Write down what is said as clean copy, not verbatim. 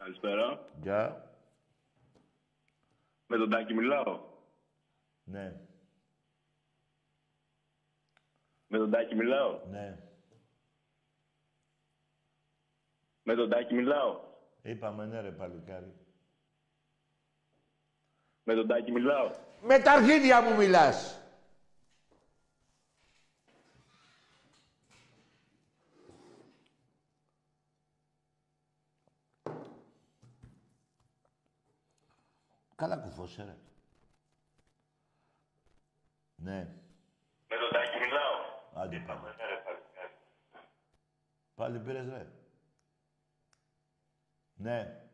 Καλησπέρα. Γεια. Με τον Τάκη μιλάω. Ναι. Με τον Τάκη μιλάω. Ναι. Με τον Τάκη μιλάω. Είπαμε ναι ρε παλικάρι. Με τον Τάκη μιλάω. Με τα αρχίδια μου μιλάς. Καλά κουφώσαι, ρε. Ναι. Με τον Τάκη μιλάω. Άντε πάμε. Πάλι πήρες, ρε. Ναι.